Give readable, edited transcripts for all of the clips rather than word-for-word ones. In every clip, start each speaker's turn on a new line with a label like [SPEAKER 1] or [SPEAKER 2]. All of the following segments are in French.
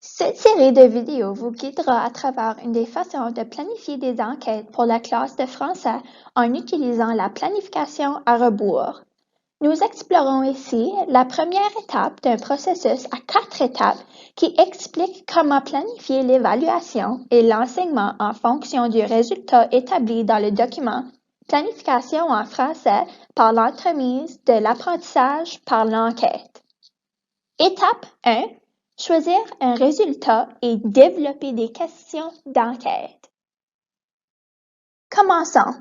[SPEAKER 1] Cette série de vidéos vous guidera à travers une des façons de planifier des enquêtes pour la classe de français en utilisant la planification à rebours. Nous explorons ici la première étape d'un processus à 4 étapes qui explique comment planifier l'évaluation et l'enseignement en fonction du résultat établi dans le document Planification en français par l'entremise de l'apprentissage par l'enquête. Étape 1. Choisir un résultat et développer des questions d'enquête. Commençons.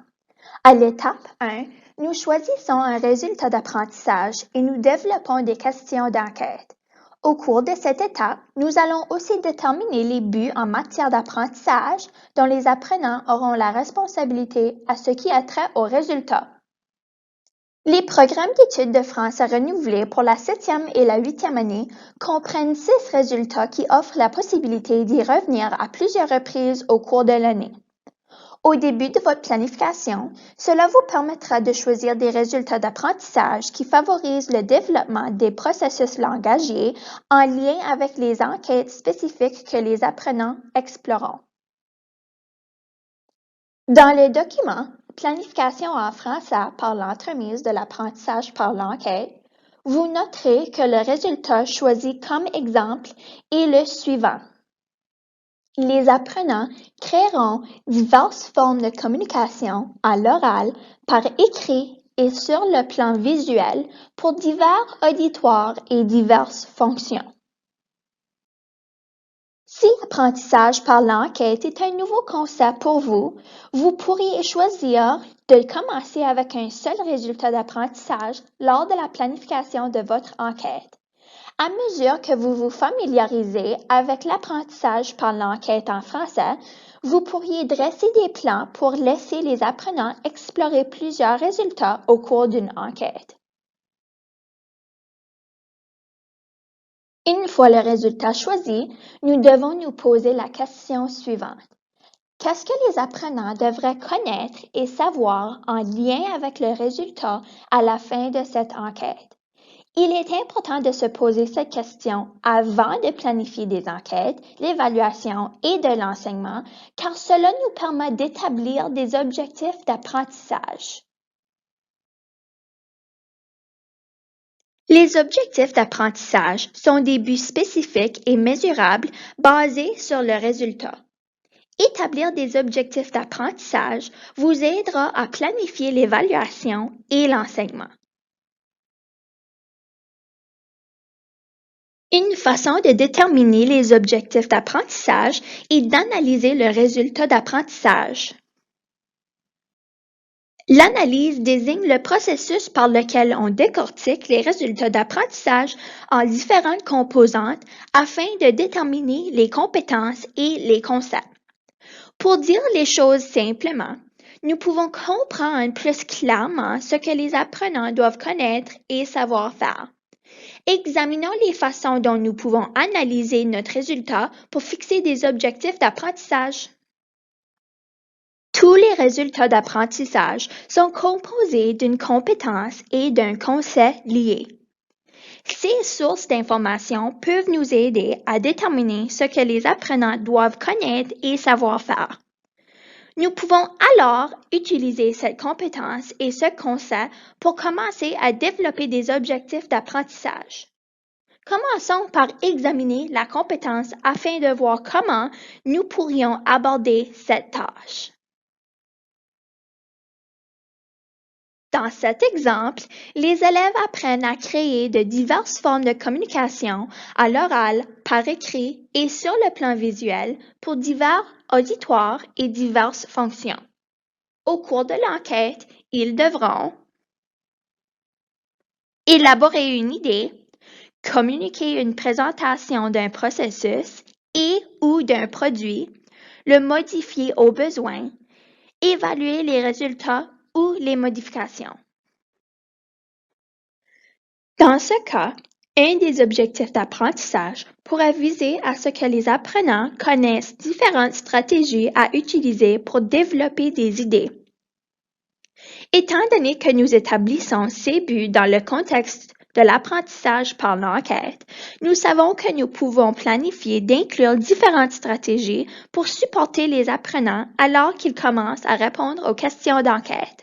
[SPEAKER 1] À l'étape 1, nous choisissons un résultat d'apprentissage et nous développons des questions d'enquête. Au cours de cette étape, nous allons aussi déterminer les buts en matière d'apprentissage dont les apprenants auront la responsabilité à ce qui a trait au résultat. Les programmes d'études de français renouvelés pour la 7e et la 8e année comprennent 6 résultats qui offrent la possibilité d'y revenir à plusieurs reprises au cours de l'année. Au début de votre planification, cela vous permettra de choisir des résultats d'apprentissage qui favorisent le développement des processus langagiers en lien avec les enquêtes spécifiques que les apprenants exploreront. Dans le document Planification en français par l'entremise de l'apprentissage par l'enquête, vous noterez que le résultat choisi comme exemple est le suivant. Les apprenants créeront diverses formes de communication à l'oral, par écrit et sur le plan visuel pour divers auditoires et diverses fonctions. Si l'apprentissage par l'enquête est un nouveau concept pour vous, vous pourriez choisir de commencer avec un seul résultat d'apprentissage lors de la planification de votre enquête. À mesure que vous vous familiarisez avec l'apprentissage par l'enquête en français, vous pourriez dresser des plans pour laisser les apprenants explorer plusieurs résultats au cours d'une enquête. Une fois le résultat choisi, nous devons nous poser la question suivante. Qu'est-ce que les apprenants devraient connaître et savoir en lien avec le résultat à la fin de cette enquête? Il est important de se poser cette question avant de planifier des enquêtes, l'évaluation et de l'enseignement, car cela nous permet d'établir des objectifs d'apprentissage. Les objectifs d'apprentissage sont des buts spécifiques et mesurables basés sur le résultat. Établir des objectifs d'apprentissage vous aidera à planifier l'évaluation et l'enseignement. Une façon de déterminer les objectifs d'apprentissage est d'analyser le résultat d'apprentissage. L'analyse désigne le processus par lequel on décortique les résultats d'apprentissage en différentes composantes afin de déterminer les compétences et les concepts. Pour dire les choses simplement, nous pouvons comprendre plus clairement ce que les apprenants doivent connaître et savoir faire. Examinons les façons dont nous pouvons analyser notre résultat pour fixer des objectifs d'apprentissage. Tous les résultats d'apprentissage sont composés d'une compétence et d'un concept liés. Ces sources d'informations peuvent nous aider à déterminer ce que les apprenants doivent connaître et savoir faire. Nous pouvons alors utiliser cette compétence et ce concept pour commencer à développer des objectifs d'apprentissage. Commençons par examiner la compétence afin de voir comment nous pourrions aborder cette tâche. Dans cet exemple, les élèves apprennent à créer de diverses formes de communication à l'oral, par écrit et sur le plan visuel pour divers auditoires et diverses fonctions. Au cours de l'enquête, ils devront élaborer une idée, communiquer une présentation d'un processus et ou d'un produit, le modifier au besoin, évaluer les résultats ou les modifications. Dans ce cas, un des objectifs d'apprentissage pourrait viser à ce que les apprenants connaissent différentes stratégies à utiliser pour développer des idées. Étant donné que nous établissons ces buts dans le contexte de l'apprentissage par l'enquête, nous savons que nous pouvons planifier d'inclure différentes stratégies pour supporter les apprenants alors qu'ils commencent à répondre aux questions d'enquête.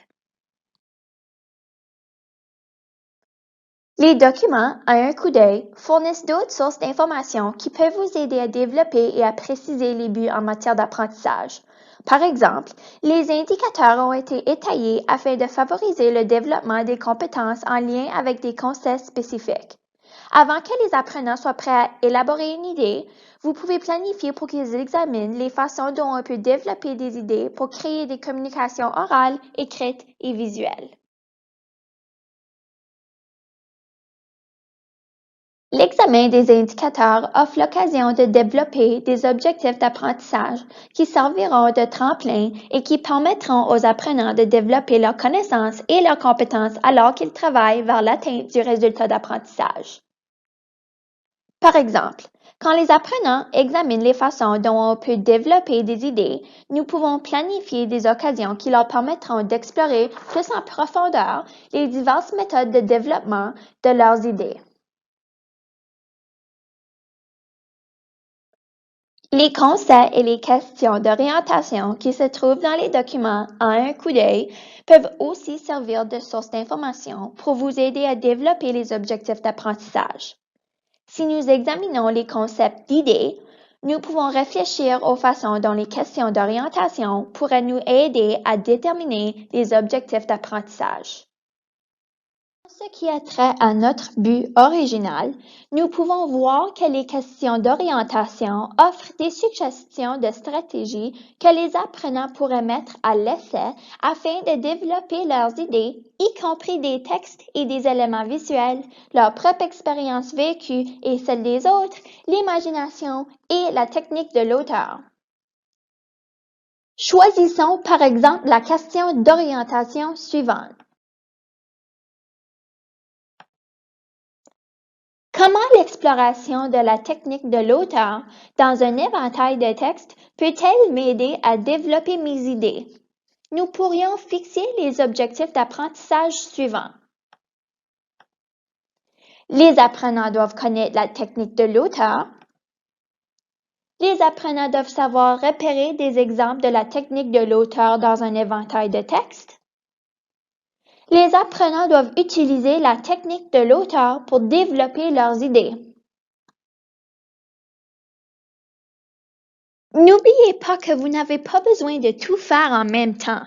[SPEAKER 1] Les documents, à un coup d'œil, fournissent d'autres sources d'informations qui peuvent vous aider à développer et à préciser les buts en matière d'apprentissage. Par exemple, les indicateurs ont été étayés afin de favoriser le développement des compétences en lien avec des concepts spécifiques. Avant que les apprenants soient prêts à élaborer une idée, vous pouvez planifier pour qu'ils examinent les façons dont on peut développer des idées pour créer des communications orales, écrites et visuelles. L'examen des indicateurs offre l'occasion de développer des objectifs d'apprentissage qui serviront de tremplin et qui permettront aux apprenants de développer leurs connaissances et leurs compétences alors qu'ils travaillent vers l'atteinte du résultat d'apprentissage. Par exemple, quand les apprenants examinent les façons dont on peut développer des idées, nous pouvons planifier des occasions qui leur permettront d'explorer plus en profondeur les diverses méthodes de développement de leurs idées. Les conseils et les questions d'orientation qui se trouvent dans les documents à un coup d'œil peuvent aussi servir de source d'information pour vous aider à développer les objectifs d'apprentissage. Si nous examinons les concepts d'idées, nous pouvons réfléchir aux façons dont les questions d'orientation pourraient nous aider à déterminer les objectifs d'apprentissage. En ce qui a trait à notre but original, nous pouvons voir que les questions d'orientation offrent des suggestions de stratégies que les apprenants pourraient mettre à l'essai afin de développer leurs idées, y compris des textes et des éléments visuels, leur propre expérience vécue et celle des autres, l'imagination et la technique de l'auteur. Choisissons par exemple la question d'orientation suivante. Comment l'exploration de la technique de l'auteur dans un éventail de textes peut-elle m'aider à développer mes idées? Nous pourrions fixer les objectifs d'apprentissage suivants. Les apprenants doivent connaître la technique de l'auteur. Les apprenants doivent savoir repérer des exemples de la technique de l'auteur dans un éventail de textes. Les apprenants doivent utiliser la technique de l'auteur pour développer leurs idées. N'oubliez pas que vous n'avez pas besoin de tout faire en même temps.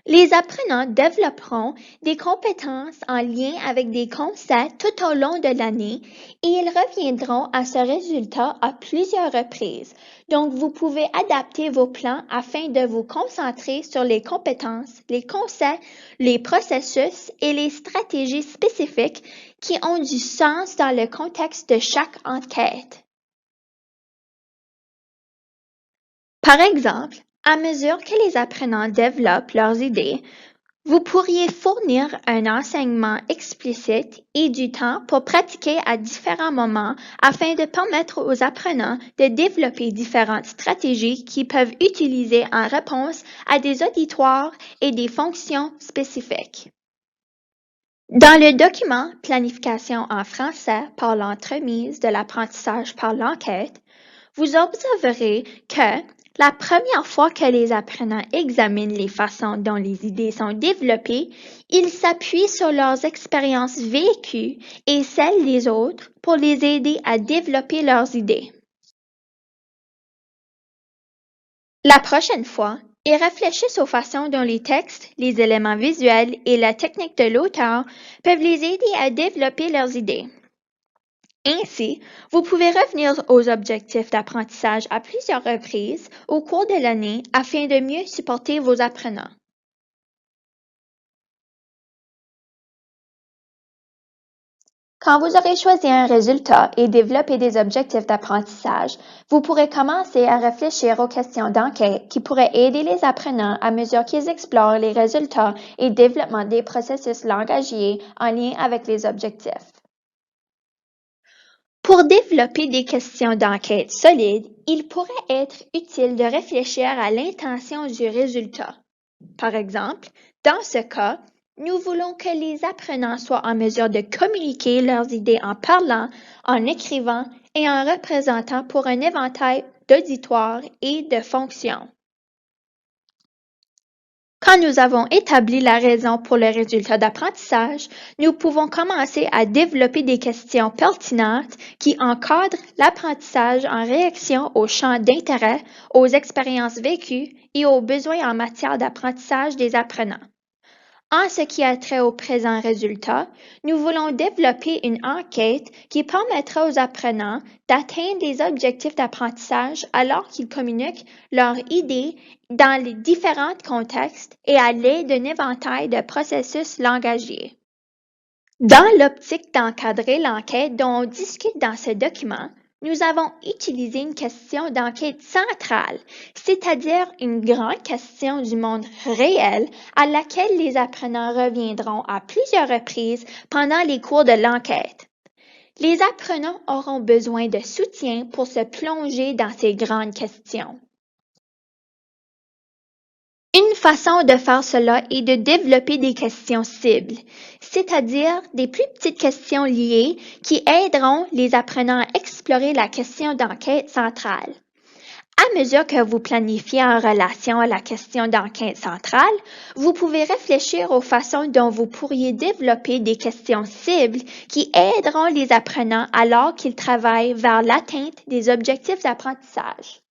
[SPEAKER 1] Les apprenants développeront des compétences en lien avec des concepts tout au long de l'année et ils reviendront à ce résultat à plusieurs reprises. Donc, vous pouvez adapter vos plans afin de vous concentrer sur les compétences, les concepts, les processus et les stratégies spécifiques qui ont du sens dans le contexte de chaque enquête. Par exemple, à mesure que les apprenants développent leurs idées, vous pourriez fournir un enseignement explicite et du temps pour pratiquer à différents moments afin de permettre aux apprenants de développer différentes stratégies qu'ils peuvent utiliser en réponse à des auditoires et des fonctions spécifiques. Dans le document Planification en français par l'entremise de l'apprentissage par l'enquête, vous observerez que la première fois que les apprenants examinent les façons dont les idées sont développées, ils s'appuient sur leurs expériences vécues et celles des autres pour les aider à développer leurs idées. La prochaine fois, ils réfléchissent aux façons dont les textes, les éléments visuels et la technique de l'auteur peuvent les aider à développer leurs idées. Ainsi, vous pouvez revenir aux objectifs d'apprentissage à plusieurs reprises au cours de l'année afin de mieux supporter vos apprenants. Quand vous aurez choisi un résultat et développé des objectifs d'apprentissage, vous pourrez commencer à réfléchir aux questions d'enquête qui pourraient aider les apprenants à mesure qu'ils explorent les résultats et développement des processus langagiers en lien avec les objectifs. Pour développer des questions d'enquête solides, il pourrait être utile de réfléchir à l'intention du résultat. Par exemple, dans ce cas, Nous voulons que les apprenants soient en mesure de communiquer leurs idées en parlant, en écrivant et en représentant pour un éventail d'auditoires et de fonctions. Quand nous avons établi la raison pour le résultat d'apprentissage, nous pouvons commencer à développer des questions pertinentes qui encadrent l'apprentissage en réaction aux champs d'intérêt, aux expériences vécues et aux besoins en matière d'apprentissage des apprenants. En ce qui a trait au présent résultat, nous voulons développer une enquête qui permettra aux apprenants d'atteindre des objectifs d'apprentissage alors qu'ils communiquent leurs idées dans les différents contextes et à l'aide d'un éventail de processus langagiers. Dans l'optique d'encadrer l'enquête dont on discute dans ce document, nous avons utilisé une question d'enquête centrale, c'est-à-dire une grande question du monde réel à laquelle les apprenants reviendront à plusieurs reprises pendant les cours de l'enquête. Les apprenants auront besoin de soutien pour se plonger dans ces grandes questions. Une façon de faire cela est de développer des questions cibles, c'est-à-dire des plus petites questions liées qui aideront les apprenants à explorer la question d'enquête centrale. À mesure que vous planifiez en relation à la question d'enquête centrale, vous pouvez réfléchir aux façons dont vous pourriez développer des questions cibles qui aideront les apprenants alors qu'ils travaillent vers l'atteinte des objectifs d'apprentissage.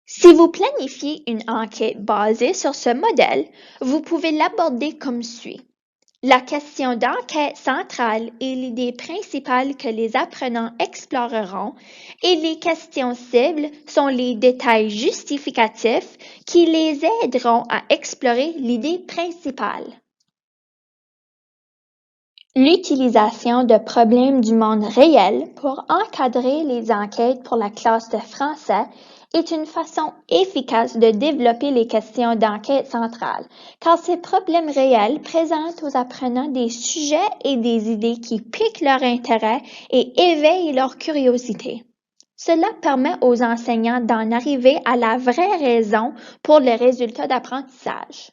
[SPEAKER 1] Si vous planifiez une enquête basée sur ce modèle, vous pouvez l'aborder comme suit. La question d'enquête centrale est l'idée principale que les apprenants exploreront et les questions cibles sont les détails justificatifs qui les aideront à explorer l'idée principale. L'utilisation de problèmes du monde réel pour encadrer les enquêtes pour la classe de français est une façon efficace de développer les questions d'enquête centrale, car ces problèmes réels présentent aux apprenants des sujets et des idées qui piquent leur intérêt et éveillent leur curiosité. Cela permet aux enseignants d'en arriver à la vraie raison pour les résultats d'apprentissage.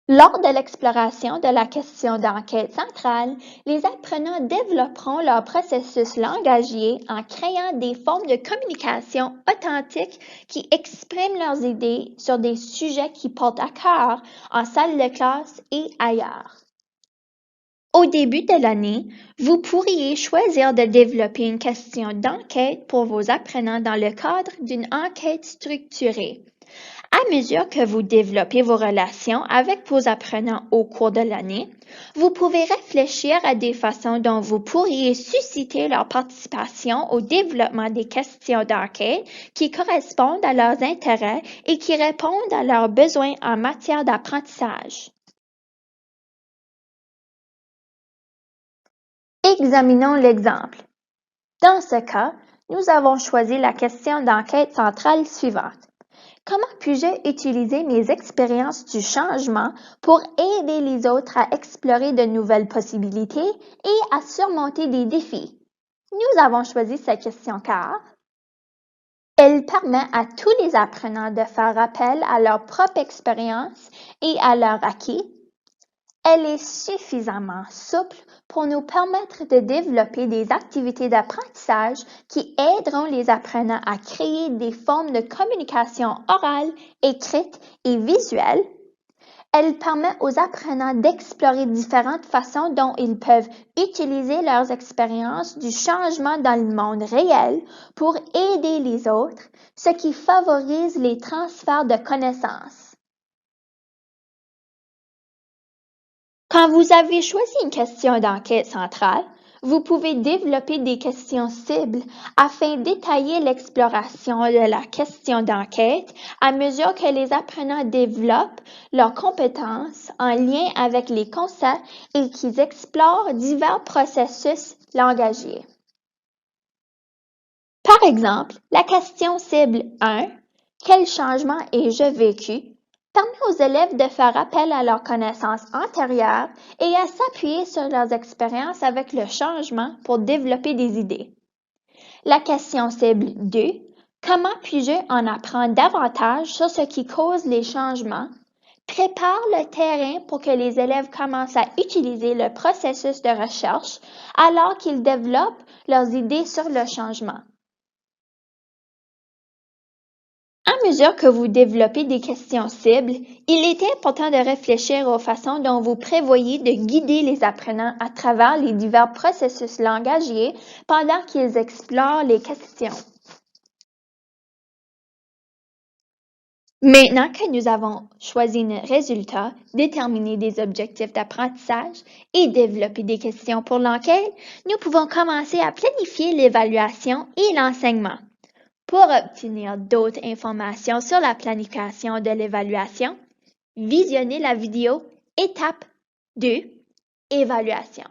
[SPEAKER 1] Lors de l'exploration de la question d'enquête centrale, les apprenants développeront leur processus langagier en créant des formes de communication authentiques qui expriment leurs idées sur des sujets qui portent à cœur en salle de classe et ailleurs. Au début de l'année, vous pourriez choisir de développer une question d'enquête pour vos apprenants dans le cadre d'une enquête structurée. À mesure que vous développez vos relations avec vos apprenants au cours de l'année, vous pouvez réfléchir à des façons dont vous pourriez susciter leur participation au développement des questions d'enquête qui correspondent à leurs intérêts et qui répondent à leurs besoins en matière d'apprentissage. Examinons l'exemple. Dans ce cas, nous avons choisi la question d'enquête centrale suivante. Comment puis-je utiliser mes expériences du changement pour aider les autres à explorer de nouvelles possibilités et à surmonter des défis? Nous avons choisi cette question car elle permet à tous les apprenants de faire appel à leur propre expérience et à leur acquis. Elle est suffisamment souple pour nous permettre de développer des activités d'apprentissage qui aideront les apprenants à créer des formes de communication orale, écrite et visuelle. Elle permet aux apprenants d'explorer différentes façons dont ils peuvent utiliser leurs expériences du changement dans le monde réel pour aider les autres, ce qui favorise les transferts de connaissances. Quand vous avez choisi une question d'enquête centrale, vous pouvez développer des questions cibles afin d'étayer l'exploration de la question d'enquête à mesure que les apprenants développent leurs compétences en lien avec les concepts et qu'ils explorent divers processus langagiers. Par exemple, la question cible 1, quel changement ai-je vécu? Permet aux élèves de faire appel à leurs connaissances antérieures et à s'appuyer sur leurs expériences avec le changement pour développer des idées. La question cible 2, comment puis-je en apprendre davantage sur ce qui cause les changements? prépare le terrain pour que les élèves commencent à utiliser le processus de recherche alors qu'ils développent leurs idées sur le changement. À mesure que vous développez des questions cibles, il est important de réfléchir aux façons dont vous prévoyez de guider les apprenants à travers les divers processus langagiers pendant qu'ils explorent les questions. Maintenant que nous avons choisi nos résultats, déterminé des objectifs d'apprentissage et développé des questions pour l'enquête, nous pouvons commencer à planifier l'évaluation et l'enseignement. Pour obtenir d'autres informations sur la planification de l'évaluation, visionnez la vidéo Étape 2, Évaluation.